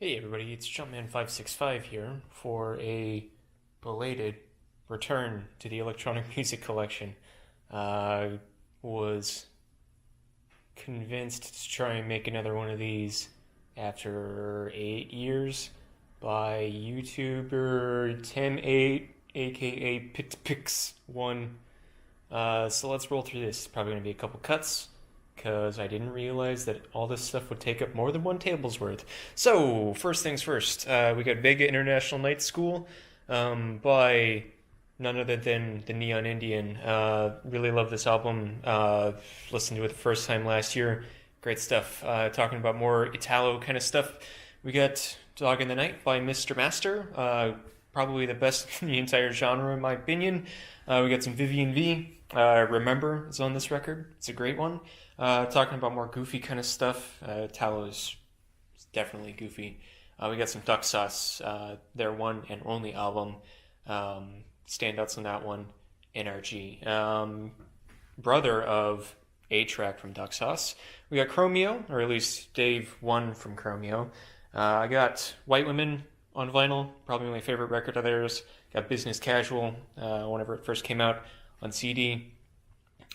Hey everybody, it's Jumpman565 here for a belated return to the electronic music collection. I was convinced to try and make another one of these after 8 years by YouTuber Tim8, aka PitPix1. So let's roll through this. Probably going to be a couple cuts because I didn't realize that all this stuff would take up more than one table's worth. So, first things first, we got Vega International Night School by none other than the Neon Indian. Really love this album. Listened to it the first time last year. Great stuff. Talking about more Italo kind of stuff. We got Dog in the Night by Mr. Master. Probably the best in the entire genre, in my opinion. We got some Vivian V. Remember is on this record. It's a great one. Talking about more goofy kind of stuff. Tallow is definitely goofy. We got some Duck Sauce, their one and only album. Standouts on that one, NRG. Brother of A-Track from Duck Sauce. We got Chromeo, or at least Dave 1 from Chromeo. I got White Women on vinyl, probably my favorite record of theirs. Got Business Casual, whenever it first came out on CD.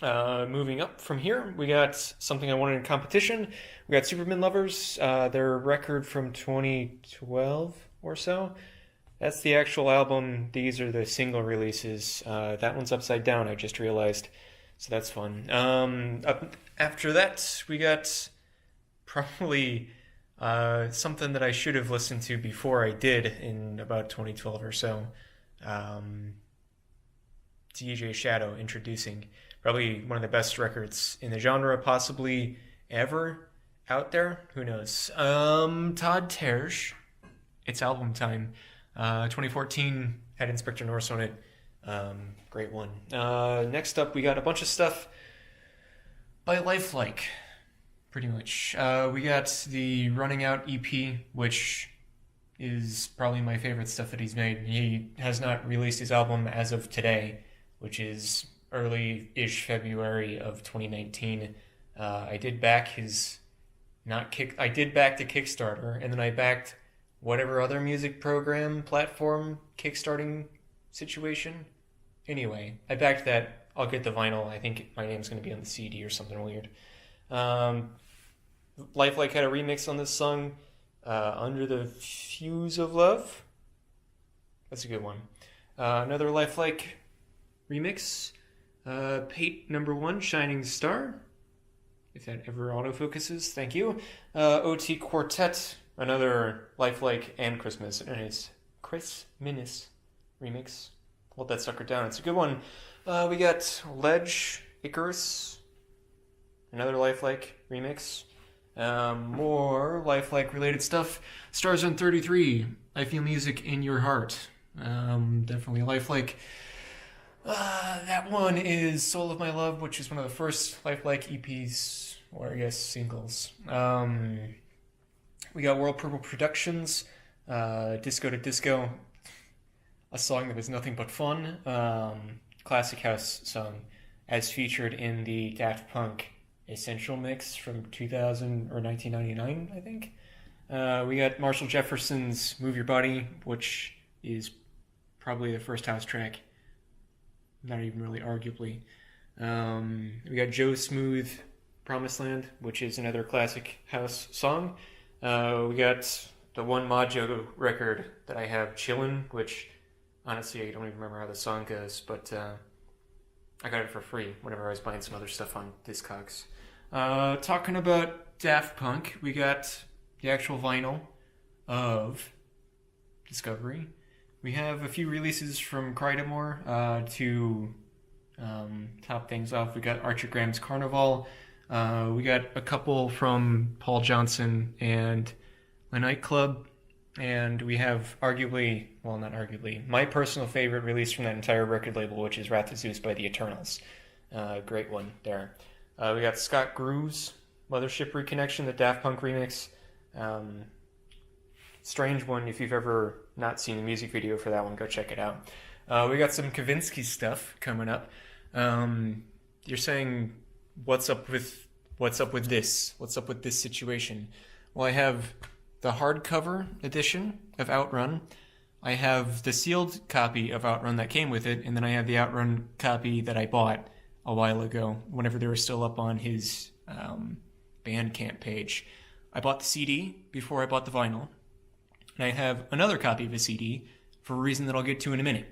Moving up from here, we got Something I Wanted in Competition. We got Superman Lovers, their record from 2012 or so. That's the actual album. These are the single releases. That one's upside down, I just realized. So that's fun. Up after that, we got probably something that I should have listened to before I did in about 2012 or so. DJ Shadow introducing probably one of the best records in the genre, possibly ever out there. Who knows? Todd Terje. It's album time. 2014 had Inspector Norse on it. Great one. Next up, we got a bunch of stuff by Lifelike, pretty much. We got the Running Out EP, which is probably my favorite stuff that he's made. He has not released his album as of today, which is early-ish February of 2019. I did back his I did back the Kickstarter, and then I backed whatever other music program, platform, Kickstarting situation. Anyway, I backed that. I'll get the vinyl. I think my name's going to be on the CD or something weird. Lifelike had a remix on this song, Under the Fuse of Love. That's a good one. Another Lifelike remix, Pate number 1, Shining Star, if that ever autofocuses, thank you. OT Quartet, another Lifelike and Christmas remix. Hold that sucker down, it's a good one. We got Ledge, Icarus, another Lifelike remix. More Lifelike related stuff. Stars on 33, I Feel Music in Your Heart. Definitely Lifelike. That one is Soul of My Love, which is one of the first Lifelike EPs, or I guess singles. We got World Purple Productions, Disco to Disco, a song that was nothing but fun. Classic house song, as featured in the Daft Punk Essential Mix from 2000 or 1999, I think. We got Marshall Jefferson's Move Your Body, which is probably the first house track. Not even really arguably. We got Joe Smooth, Promised Land, which is another classic house song. We got the one Majo record that I have, Chillin', which honestly I don't even remember how the song goes, but I got it for free whenever I was buying some other stuff on Discogs. Talking about Daft Punk, we got the actual vinyl of Discovery. We have a few releases from Crydamore to top things off. We got Archigram's Carnival. We got a couple from Paul Johnson and the Nightcall. And we have arguably, well, not arguably, my personal favorite release from that entire record label, which is Wrath of Zeus by the Eternals. Great one there. We got Scott Groove's Mothership Reconnection, the Daft Punk remix. Strange one. If you've ever not seen the music video for that one, go check it out. We got some Kavinsky stuff coming up. You're saying, what's up with this? What's up with this situation? Well, I have the hardcover edition of Outrun. I have the sealed copy of Outrun that came with it, and then I have the Outrun copy that I bought a while ago, whenever they were still up on his Bandcamp page. I bought the CD before I bought the vinyl, and I have another copy of the CD for a reason that I'll get to in a minute.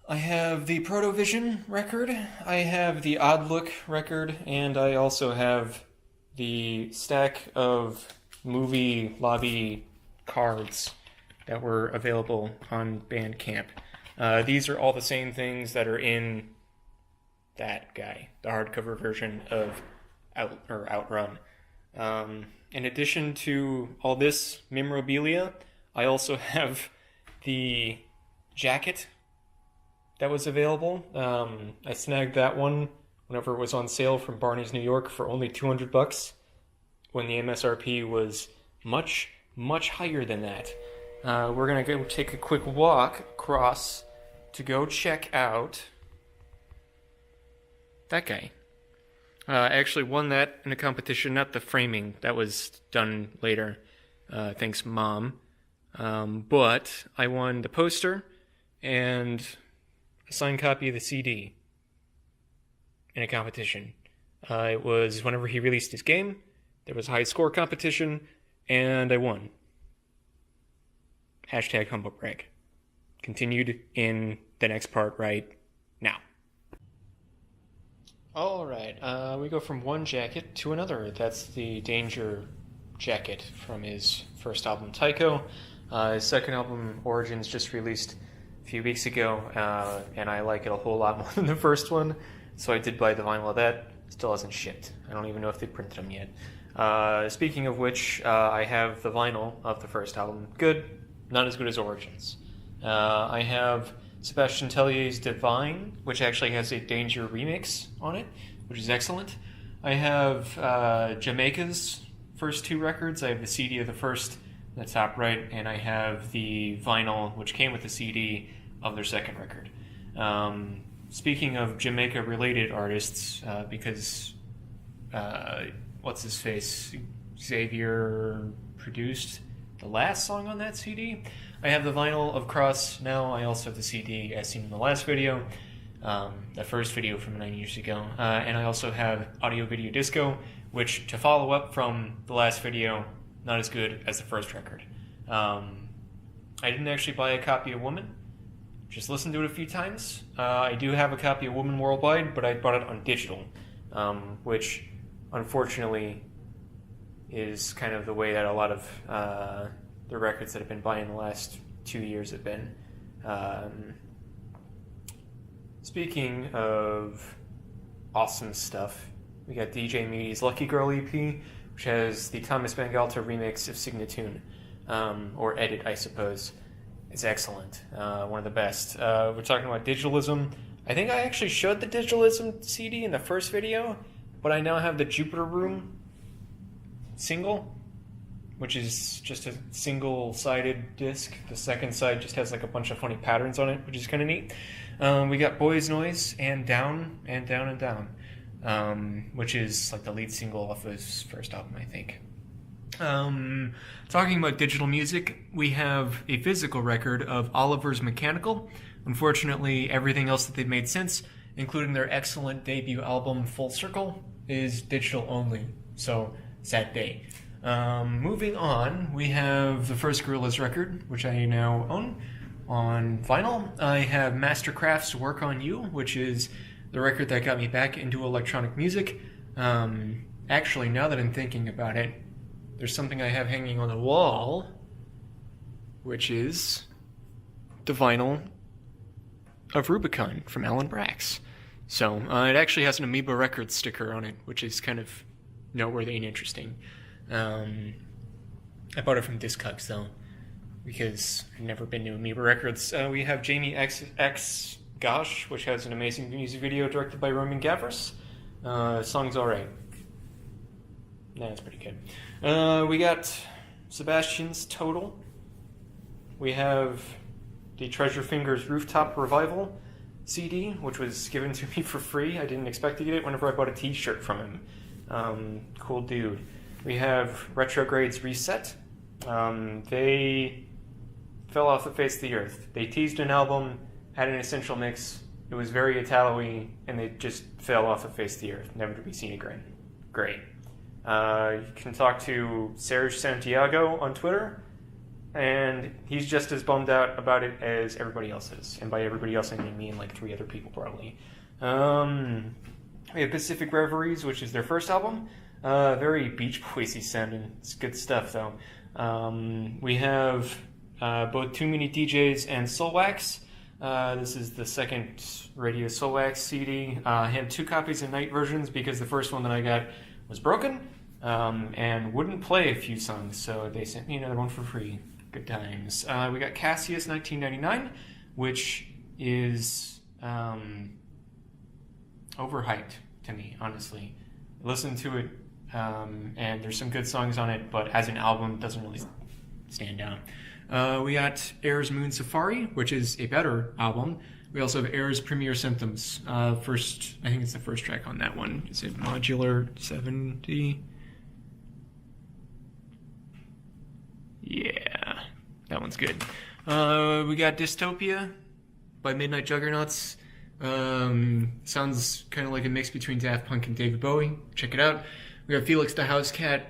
I have the Protovision record, I have the Odd Look record, and I also have the stack of movie lobby cards that were available on Bandcamp. These are all the same things that are in that guy, the hardcover version of Outrun. In addition to all this memorabilia, I also have the jacket that was available. I snagged that one whenever it was on sale from Barney's New York for only $200, when the MSRP was much, much higher than that. We're gonna go take a quick walk across to go check out that guy. I actually won that in a competition, not the framing. That was done later. Thanks, Mom. But I won the poster and a signed copy of the CD in a competition. It was whenever he released his game. There was a high score competition, and I won. Hashtag humble brag. Continued in the next part right now. Alright, we go from one jacket to another. That's the Danger jacket from his first album, Tycho. His second album, Origins, just released a few weeks ago, and I like it a whole lot more than the first one, so I did buy the vinyl of that. Still hasn't shipped. I don't even know if they printed them yet. Speaking of which, I have the vinyl of the first album. Good, not as good as Origins. I have Sebastian Tellier's Divine, which actually has a Danger remix on it, which is excellent. I have Jamaica's first two records. I have the CD of the first, in the top right, and I have the vinyl, which came with the CD, of their second record. Speaking of Jamaica-related artists, because what's-his-face, Xavier produced the last song on that CD. I have the vinyl of Cross now. I also have the CD as seen in the last video, the first video from 9 years ago. And I also have Audio Video Disco, which, to follow up from the last video, not as good as the first record. I didn't actually buy a copy of Woman, just listened to it a few times. I do have a copy of Woman Worldwide, but I bought it on digital, which unfortunately is kind of the way that a lot of the records that I've been buying the last 2 years have been. Speaking of awesome stuff, we got DJ Meaty's Lucky Girl EP, which has the Thomas Bangalter remix of Signatune, or edit, I suppose. It's excellent. One of the best. We're talking about Digitalism. I think I actually showed the Digitalism CD in the first video, but I now have the Jupiter Room single, which is just a single-sided disc. The second side just has like a bunch of funny patterns on it, which is kind of neat. We got Boys Noise and Down and Down and Down, which is like the lead single off of his first album, I think. Talking about digital music, we have a physical record of Oliver's Mechanical. Unfortunately, everything else that they've made since, including their excellent debut album Full Circle, is digital only. So, sad day. Moving on, we have the first Gorillaz record, which I now own on vinyl. I have Mastercraft's Work on You, which is the record that got me back into electronic music. Actually, now that I'm thinking about it, there's something I have hanging on the wall, which is the vinyl of Rubicon from Alan Brax. So, it actually has an Amoeba Records sticker on it, which is kind of noteworthy and interesting. I bought it from Discogs, though, because I've never been to Amoeba Records. We have Jamie X Gosh, which has an amazing music video directed by Roman Gavras. Song's alright. Nah, it's pretty good. We got Sebastian's Total. We have the Treasure Fingers Rooftop Revival CD, which was given to me for free. I didn't expect to get it whenever I bought a t-shirt from him. Cool dude. we have Retrograde's Reset. They fell off the face of the earth. They teased an album, had an essential mix. It was very Italo-y, and they just fell off the face of the earth, never to be seen again. Great. You can talk to Serge Santiago on Twitter, and he's just as bummed out about it as everybody else is. And by everybody else, I mean like 3 other people, probably. We have Pacific Reveries, which is their first album. Very Beach Boys-y sounding. It's good stuff, though. We have both Too Many DJs and Soulwax. This is the second Radio Soulwax CD. I had 2 copies of night versions because the first one that I got was broken and wouldn't play a few songs, so they sent me another one for free. Good times. We got Cassius 1999, which is overhyped to me, honestly. I listened to it, and there's some good songs on it, but as an album, it doesn't really stand out. We got Air's Moon Safari, which is a better album. We also have Air's Premier Symptoms. I think it's the first track on that one. Is it Modular 70? Yeah, that one's good. We got Dystopia by Midnight Juggernauts. Sounds kind of like a mix between Daft Punk and David Bowie. Check it out. We got Felix the Housecat,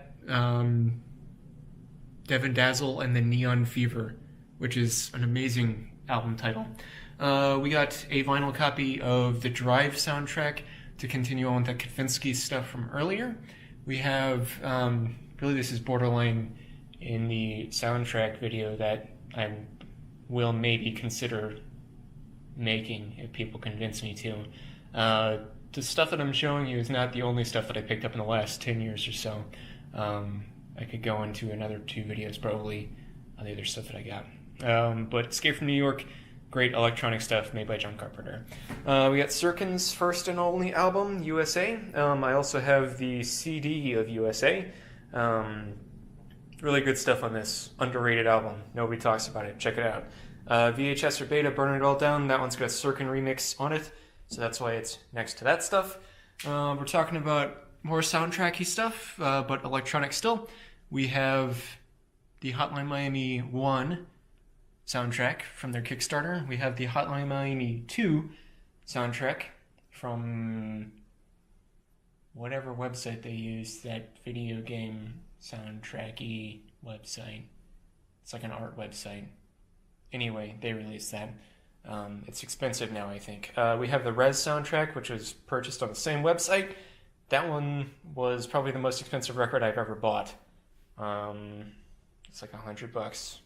Devin Dazzle, and the Neon Fever, which is an amazing album title. We got a vinyl copy of the Drive soundtrack to continue on with that Kavinsky stuff from earlier. We have, really this is borderline in the soundtrack video that I will maybe consider making if people convince me to. The stuff that I'm showing you is not the only stuff that I picked up in the last 10 years or so. I could go into another 2 videos probably on the other stuff that I got. But Escape from New York, great electronic stuff made by John Carpenter. We got Sirkin's first and only album, USA. I also have the CD of USA. Really good stuff on this underrated album. Nobody talks about it. Check it out. VHS or Beta, Burn It All Down. That one's got a Sirkin remix on it, so that's why it's next to that stuff. We're talking about more soundtracky stuff, but electronic still. We have the Hotline Miami 1 soundtrack from their Kickstarter. We have the Hotline Miami 2 soundtrack from whatever website they use, that video game soundtracky website. It's like an art website. Anyway, they released that. It's expensive now, I think. We have the Rez soundtrack, which was purchased on the same website. That one was probably the most expensive record I've ever bought. It's like $100.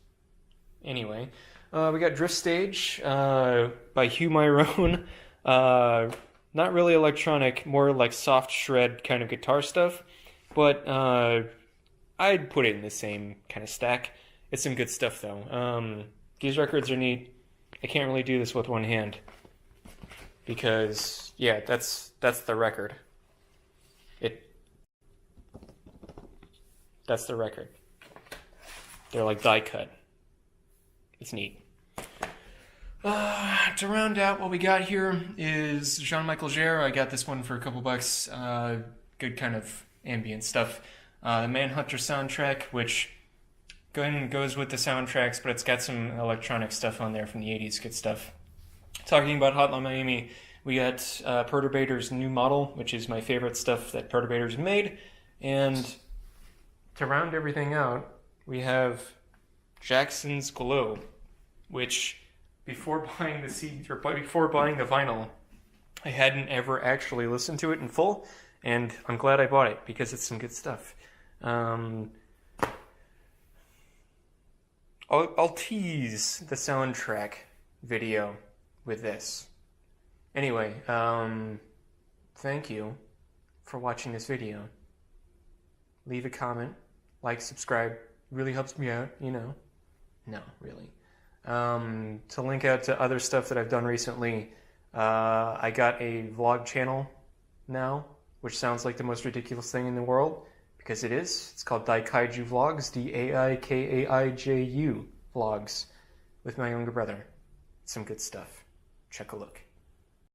Anyway, we got Drift Stage by Hugh Myron. Not really electronic, more like soft shred kind of guitar stuff. But I'd put it in the same kind of stack. It's some good stuff, though. These records are neat. I can't really do this with one hand because, yeah, that's the record. That's the record. They're like die cut. It's neat. To round out what we got here is Jean-Michel Jarre. I got this one for a couple bucks. Good kind of ambient stuff. The Manhunter soundtrack, which goes with the soundtracks, but it's got some electronic stuff on there from the 80s. Good stuff. Talking about Hotline Miami, we got Perturbator's New Model, which is my favorite stuff that Perturbator's made. And to round everything out, we have Jackson's Glow, which before buying the CD or before buying the vinyl, I hadn't ever actually listened to it in full, and I'm glad I bought it because it's some good stuff. I'll tease the soundtrack video with this. Anyway, thank you for watching this video. Leave a comment, like, subscribe. Really helps me out, you know. No, really. To link out to other stuff that I've done recently, I got a vlog channel now, which sounds like the most ridiculous thing in the world, because it is. It's called Daikaiju Vlogs, Daikaiju Vlogs, with my younger brother. Some good stuff. Check a look.